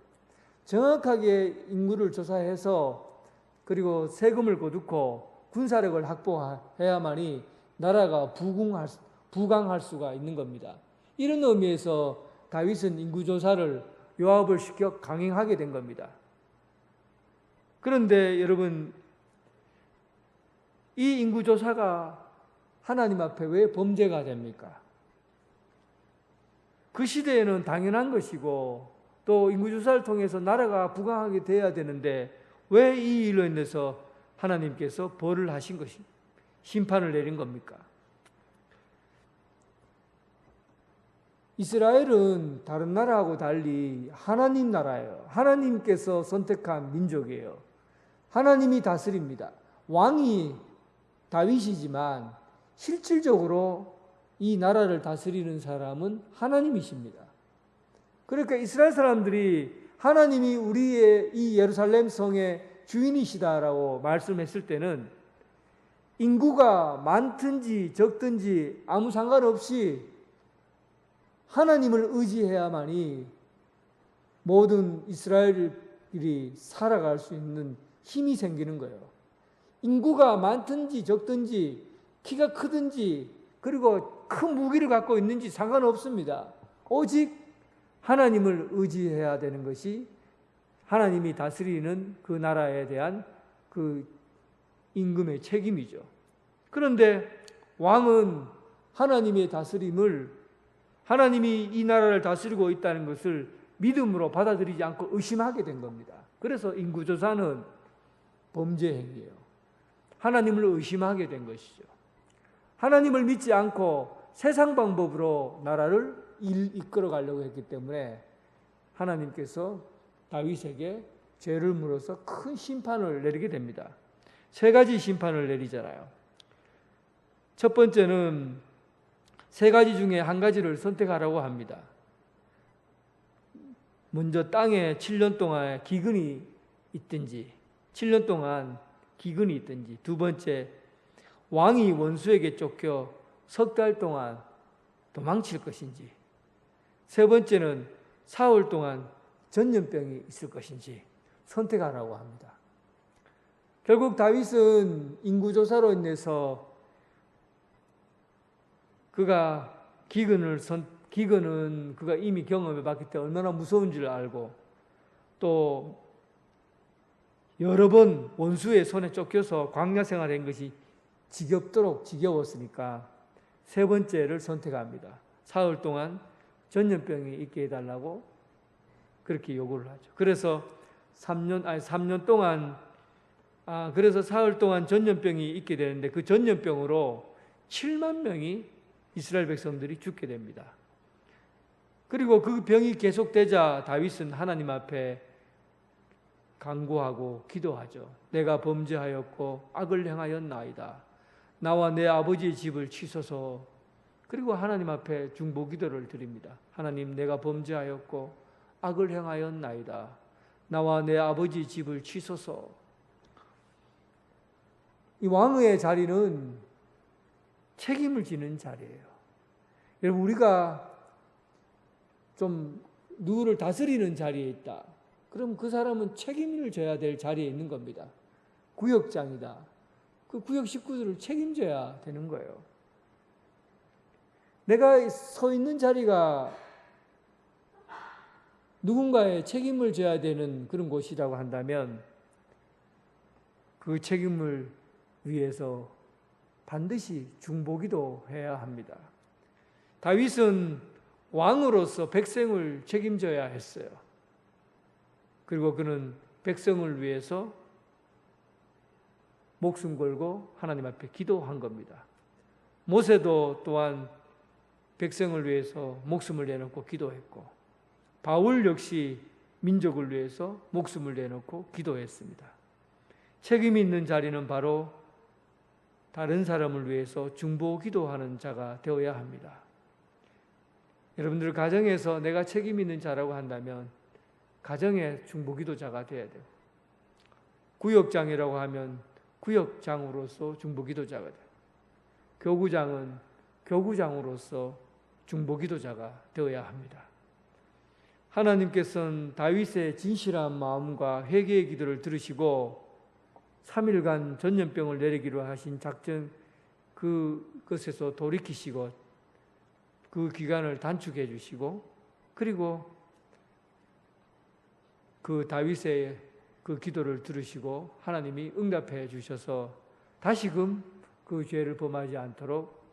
[SPEAKER 3] 정확하게 인구를 조사해서 그리고 세금을 거두고 군사력을 확보해야만이 나라가 부강할 수가 있는 겁니다. 이런 의미에서 다윗은 인구조사를 요압을 시켜 강행하게 된 겁니다. 그런데 여러분, 이 인구조사가 하나님 앞에 왜 범죄가 됩니까? 그 시대에는 당연한 것이고 또 인구조사를 통해서 나라가 부강하게 돼야 되는데 왜 이 일로 인해서 하나님께서 벌을 하신 것입니까? 심판을 내린 겁니까? 이스라엘은 다른 나라하고 달리 하나님 나라예요. 하나님께서 선택한 민족이에요. 하나님이 다스립니다. 왕이 다윗이지만 실질적으로 이 나라를 다스리는 사람은 하나님이십니다. 그러니까 이스라엘 사람들이 하나님이 우리의 이 예루살렘 성의 주인이시다라고 말씀했을 때는 인구가 많든지 적든지 아무 상관없이 하나님을 의지해야만이 모든 이스라엘이 살아갈 수 있는 힘이 생기는 거예요. 인구가 많든지 적든지 키가 크든지 그리고 큰 무기를 갖고 있는지 상관없습니다. 오직 하나님을 의지해야 되는 것이 하나님이 다스리는 그 나라에 대한 그 임금의 책임이죠. 그런데 왕은 하나님의 다스림을, 하나님이 이 나라를 다스리고 있다는 것을 믿음으로 받아들이지 않고 의심하게 된 겁니다. 그래서 인구조사는 범죄 행위예요. 하나님을 의심하게 된 것이죠. 하나님을 믿지 않고 세상 방법으로 나라를 이끌어 가려고 했기 때문에 하나님께서 다윗에게 죄를 물어서 큰 심판을 내리게 됩니다. 세 가지 심판을 내리잖아요. 첫 번째는 세 가지 중에 한 가지를 선택하라고 합니다. 먼저 땅에 7년 동안 기근이 있든지 7년 동안 기근이 있든지, 두 번째 왕이 원수에게 쫓겨 석 달 동안 도망칠 것인지, 세 번째는 사흘 동안 전염병이 있을 것인지 선택하라고 합니다. 결국 다윗은 인구조사로 인해서 그가 기근은 그가 이미 경험해 봤기 때문에 얼마나 무서운 줄 알고, 또 여러 번 원수의 손에 쫓겨서 광야 생활한 것이 지겹도록 지겨웠으니까 세 번째를 선택합니다. 사흘 동안 전염병이 있게 해달라고 그렇게 요구를 하죠. 그래서 3년 동안 그래서 사흘 동안 전염병이 있게 되는데 그 전염병으로 7만 명이 이스라엘 백성들이 죽게 됩니다. 그리고 그 병이 계속되자 다윗은 하나님 앞에 간구하고 기도하죠. 내가 범죄하였고 악을 행하였나이다. 나와 내 아버지의 집을 치소서. 그리고 하나님 앞에 중보 기도를 드립니다. 하나님, 내가 범죄하였고 악을 행하였나이다. 나와 내 아버지의 집을 치소서. 이 왕의 자리는 책임을 지는 자리예요. 여러분, 우리가 좀 누구를 다스리는 자리에 있다. 그럼 그 사람은 책임을 져야 될 자리에 있는 겁니다. 구역장이다. 그 구역 식구들을 책임져야 되는 거예요. 내가 서 있는 자리가 누군가의 책임을 져야 되는 그런 곳이라고 한다면 그 책임을 위해서 반드시 중보기도 해야 합니다. 다윗은 왕으로서 백성을 책임져야 했어요. 그리고 그는 백성을 위해서 목숨 걸고 하나님 앞에 기도한 겁니다. 모세도 또한 백성을 위해서 목숨을 내놓고 기도했고, 바울 역시 민족을 위해서 목숨을 내놓고 기도했습니다. 책임 있는 자리는 바로 다른 사람을 위해서 중보 기도하는 자가 되어야 합니다. 여러분들 가정에서 내가 책임 있는 자라고 한다면 가정의 중보 기도자가 되어야 돼요. 구역장이라고 하면 구역장으로서 중보 기도자가 돼요. 교구장은 교구장으로서 중보 기도자가 되어야 합니다. 하나님께서는 다윗의 진실한 마음과 회개의 기도를 들으시고 3일간 전염병을 내리기로 하신 작전 그것에서 돌이키시고 그 기간을 단축해 주시고, 그리고 그 다윗의 그 기도를 들으시고 하나님이 응답해 주셔서 다시금 그 죄를 범하지 않도록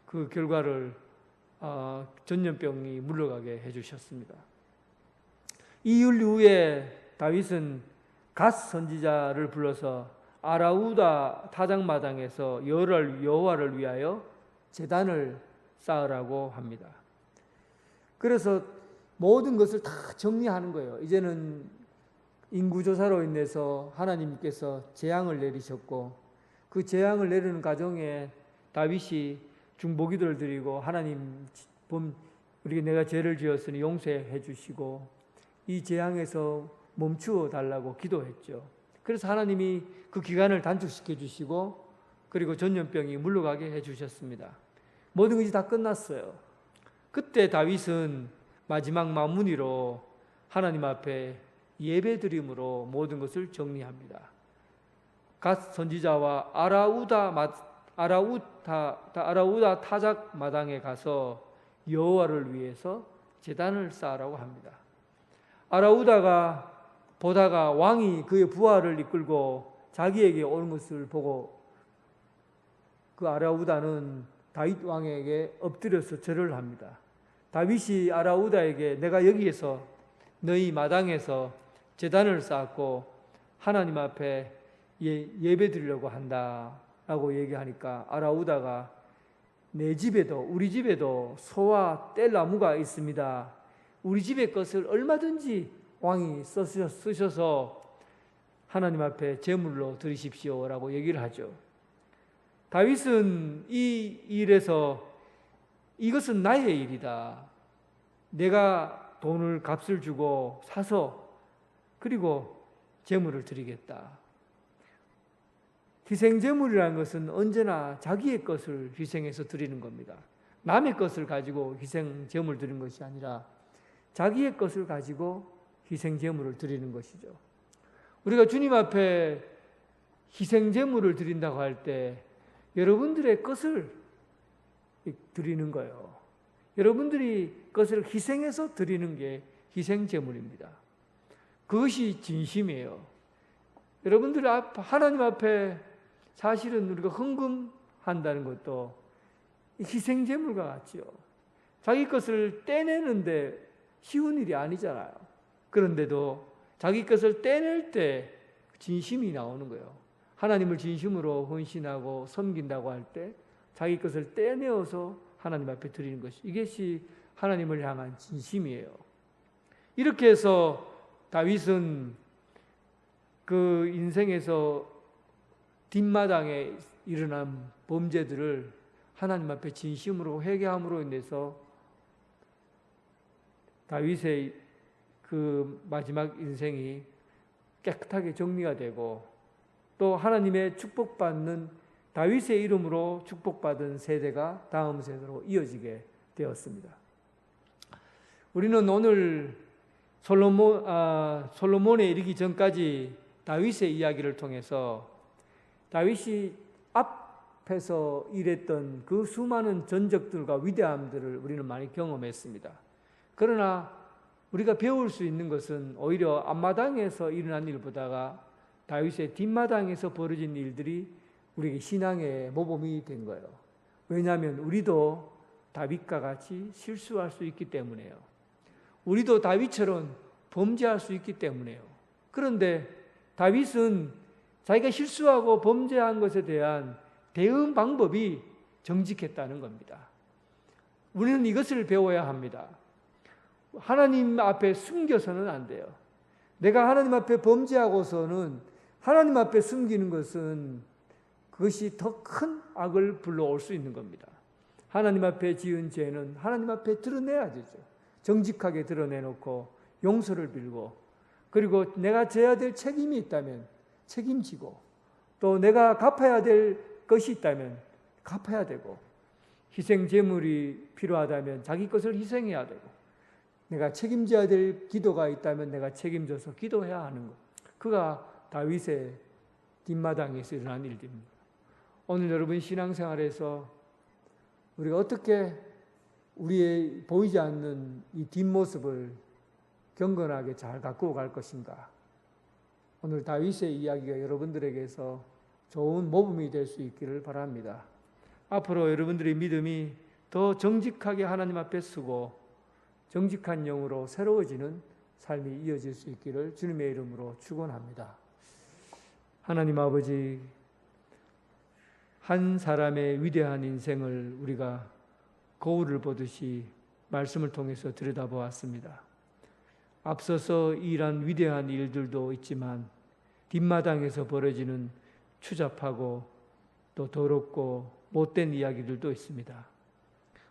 [SPEAKER 3] 그 결과를 전염병이 물러가게 해주셨습니다. 이 일 후에 다윗은 갓 선지자를 불러서 아라우다 타작마당에서 여호와를 위하여 제단을 쌓으라고 합니다. 그래서 모든 것을 다 정리하는 거예요. 이제는 인구조사로 인해서 하나님께서 재앙을 내리셨고, 그 재앙을 내리는 과정에 다윗이 중보기도를 드리고, 하나님 내가 죄를 지었으니 용서해 주시고 이 재앙에서 멈추어 달라고 기도했죠. 그래서 하나님이 그 기간을 단축시켜 주시고, 그리고 전염병이 물러가게 해 주셨습니다. 모든 것이 다 끝났어요. 그때 다윗은 마지막 마무리로 하나님 앞에 예배드림으로 모든 것을 정리합니다. 갓 선지자와 아라우다 타작 마당에 가서 여호와를 위해서 제단을 쌓으라고 합니다. 아라우다가 보다가 왕이 그의 부하를 이끌고 자기에게 오는 것을 보고 그 아라우다는 다윗 왕에게 엎드려서 절을 합니다. 다윗이 아라우다에게 내가 여기에서 너희 마당에서 제단을 쌓고 하나님 앞에 예배 드리려고 한다라고 얘기하니까 아라우다가 내 집에도 우리 집에도 소와 뗄나무가 있습니다. 우리 집의 것을 얼마든지 왕이 쓰셔서 하나님 앞에 제물로 드리십시오라고 얘기를 하죠. 다윗은 이 일에서 이것은 나의 일이다. 내가 돈을 값을 주고 사서 그리고 제물을 드리겠다. 희생제물이라는 것은 언제나 자기의 것을 희생해서 드리는 겁니다. 남의 것을 가지고 희생제물 드리는 것이 아니라 자기의 것을 가지고 희생제물을 드리는 것이죠. 우리가 주님 앞에 희생제물을 드린다고 할 때 여러분들의 것을 드리는 거예요. 여러분들이 것을 희생해서 드리는 게 희생제물입니다. 그것이 진심이에요. 여러분들 하나님 앞에 사실은 우리가 헌금한다는 것도 희생제물과 같지요. 자기 것을 떼내는데 쉬운 일이 아니잖아요. 그런데도 자기 것을 떼낼 때 진심이 나오는 거예요. 하나님을 진심으로 헌신하고 섬긴다고 할 때 자기 것을 떼내어서 하나님 앞에 드리는 것이, 이것이 하나님을 향한 진심이에요. 이렇게 해서 다윗은 그 인생에서 뒷마당에 일어난 범죄들을 하나님 앞에 진심으로 회개함으로 인해서 다윗의 그 마지막 인생이 깨끗하게 정리가 되고, 또 하나님의 축복받는 다윗의 이름으로 축복받은 세대가 다음 세대로 이어지게 되었습니다. 우리는 오늘 솔로몬에 이르기 전까지 다윗의 이야기를 통해서 다윗이 앞에서 일했던 그 수많은 전적들과 위대함들을 우리는 많이 경험했습니다. 그러나 우리가 배울 수 있는 것은 오히려 앞마당에서 일어난 일보다가 다윗의 뒷마당에서 벌어진 일들이 우리에게 신앙의 모범이 된 거예요. 왜냐하면 우리도 다윗과 같이 실수할 수 있기 때문에요. 우리도 다윗처럼 범죄할 수 있기 때문에요. 그런데 다윗은 자기가 실수하고 범죄한 것에 대한 대응 방법이 정직했다는 겁니다. 우리는 이것을 배워야 합니다. 하나님 앞에 숨겨서는 안 돼요. 내가 하나님 앞에 범죄하고서는 하나님 앞에 숨기는 것은 그것이 더 큰 악을 불러올 수 있는 겁니다. 하나님 앞에 지은 죄는 하나님 앞에 드러내야 되죠. 정직하게 드러내놓고 용서를 빌고, 그리고 내가 져야 될 책임이 있다면 책임지고, 또 내가 갚아야 될 것이 있다면 갚아야 되고, 희생제물이 필요하다면 자기 것을 희생해야 되고, 내가 책임져야 될 기도가 있다면 내가 책임져서 기도해야 하는 것. 그가 다윗의 뒷마당에서 일어난 일들입니다. 오늘 여러분 신앙생활에서 우리가 어떻게 우리의 보이지 않는 이 뒷모습을 경건하게 잘 가꾸어 갈 것인가? 오늘 다윗의 이야기가 여러분들에게서 좋은 모범이 될 수 있기를 바랍니다. 앞으로 여러분들의 믿음이 더 정직하게 하나님 앞에 서고 정직한 영으로 새로워지는 삶이 이어질 수 있기를 주님의 이름으로 축원합니다. 하나님 아버지, 한 사람의 위대한 인생을 우리가 거울을 보듯이 말씀을 통해서 들여다보았습니다. 앞서서 일한 위대한 일들도 있지만 뒷마당에서 벌어지는 추잡하고 또 더럽고 못된 이야기들도 있습니다.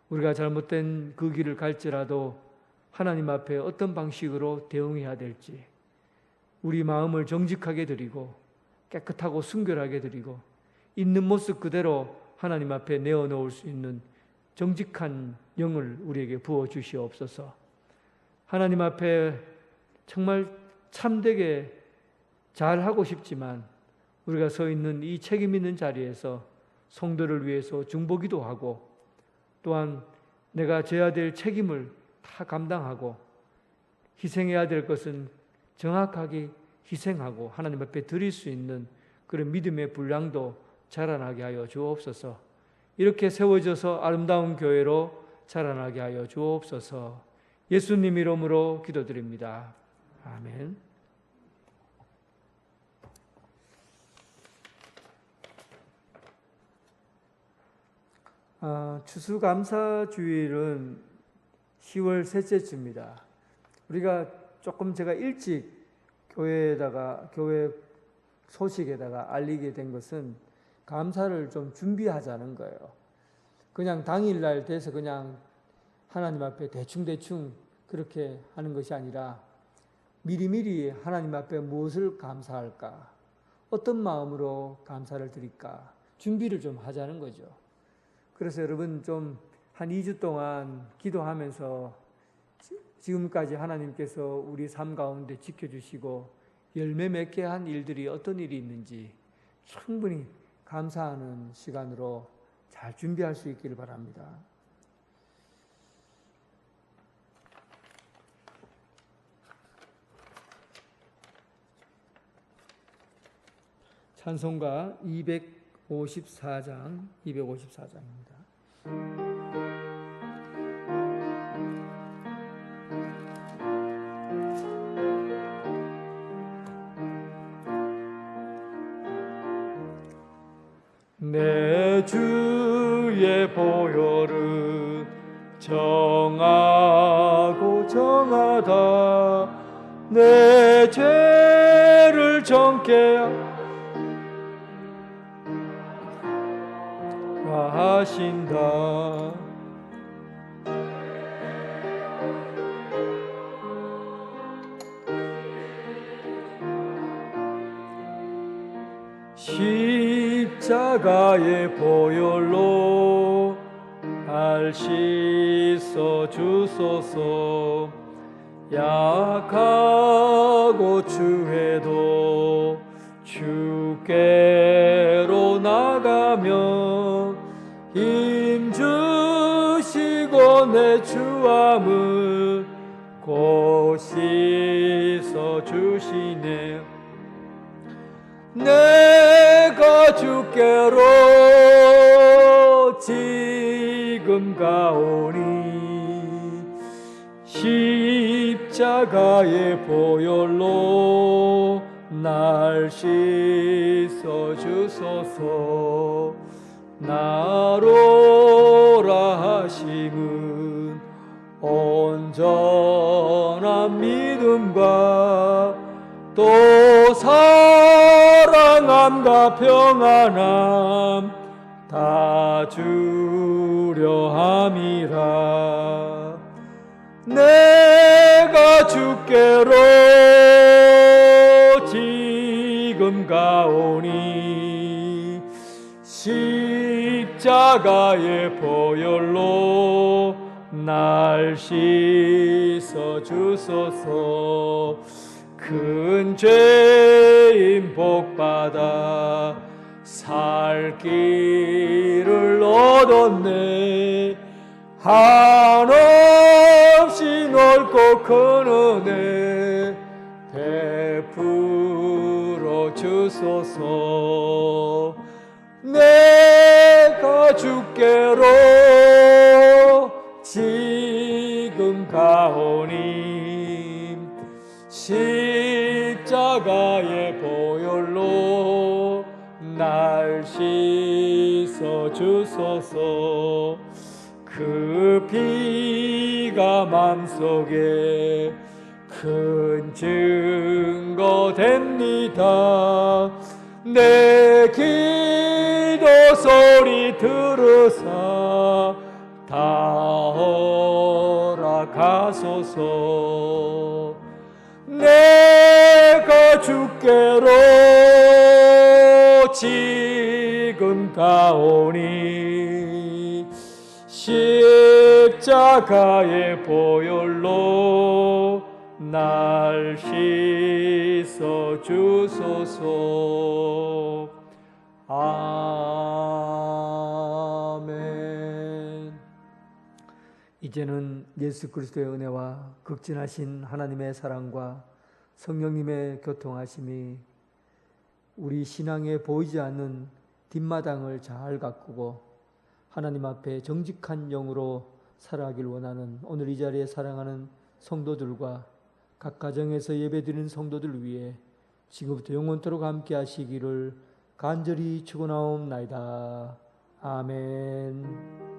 [SPEAKER 3] 우리가 잘못된 그 길을 갈지라도 하나님 앞에 어떤 방식으로 대응해야 될지 우리 마음을 정직하게 드리고 깨끗하고 순결하게 드리고 있는 모습 그대로 하나님 앞에 내어놓을 수 있는 정직한 영을 우리에게 부어주시옵소서. 하나님 앞에 정말 참되게 잘하고 싶지만 우리가 서 있는 이 책임 있는 자리에서 성도를 위해서 중보기도 하고 또한 내가 져야 될 책임을 다 감당하고 희생해야 될 것은 정확하게 희생하고 하나님 앞에 드릴 수 있는 그런 믿음의 분량도 자라나게 하여 주옵소서. 이렇게 세워져서 아름다운 교회로 자라나게 하여 주옵소서. 예수님 이름으로 기도드립니다. 아멘. 추수감사주일은 10월 셋째 주입니다. 우리가 조금 제가 일찍 교회 소식에다가 알리게 된 것은 감사를 좀 준비하자는 거예요. 그냥 당일날 돼서 그냥 하나님 앞에 대충 그렇게 하는 것이 아니라 미리미리 하나님 앞에 무엇을 감사할까? 어떤 마음으로 감사를 드릴까? 준비를 좀 하자는 거죠. 그래서 여러분 좀 한 2주 동안 기도하면서 지금까지 하나님께서 우리 삶 가운데 지켜주시고 열매 맺게 한 일들이 어떤 일이 있는지 충분히 감사하는 시간으로 잘 준비할 수 있기를 바랍니다. 찬송가 254장입니다. 내 주의 보혈은 정하고 정하다 내 죄를 정케 하신다. 십자가의 보혈로 날 씻어 주소서. 약하고 추해도 주께로 나가며 힘 주시고 내 주함을 곧 씻어 주시네. 내가 주께로 지금 가오니 십자가의 보혈로 날 씻어 주소서. 나로라 하심은 온전한 믿음과 또 사랑함과 평안함 다 주려 함이라. 내가 주께로 지금 가오니 십자가의 보혈로 날 씻어 주소서. 큰 죄인 복받아 살 길을 얻었네. 한없이 넓고 큰 은혜 베풀어 주소서. 내가 주께로 지금 가오니 십자가의 보혈로 날 씻어 주소서. 그 피가 맘속에 큰 증거 됩니다. 내 기도 소리 들으사 다 허락하소서. 내가 주께로 지금 가오니 십자가의 보혈로 날 씻어 주소서. 아멘. 이제는 예수 그리스도의 은혜와 극진하신 하나님의 사랑과 성령님의 교통하심이 우리 신앙에 보이지 않는 뒷마당을 잘 가꾸고 하나님 앞에 정직한 영으로 살아가길 원하는 오늘 이 자리에 사랑하는 성도들과 각 가정에서 예배드리는 성도들 위해 지금부터 영원토록 함께 하시기를 간절히 축원하옵나이다. 아멘.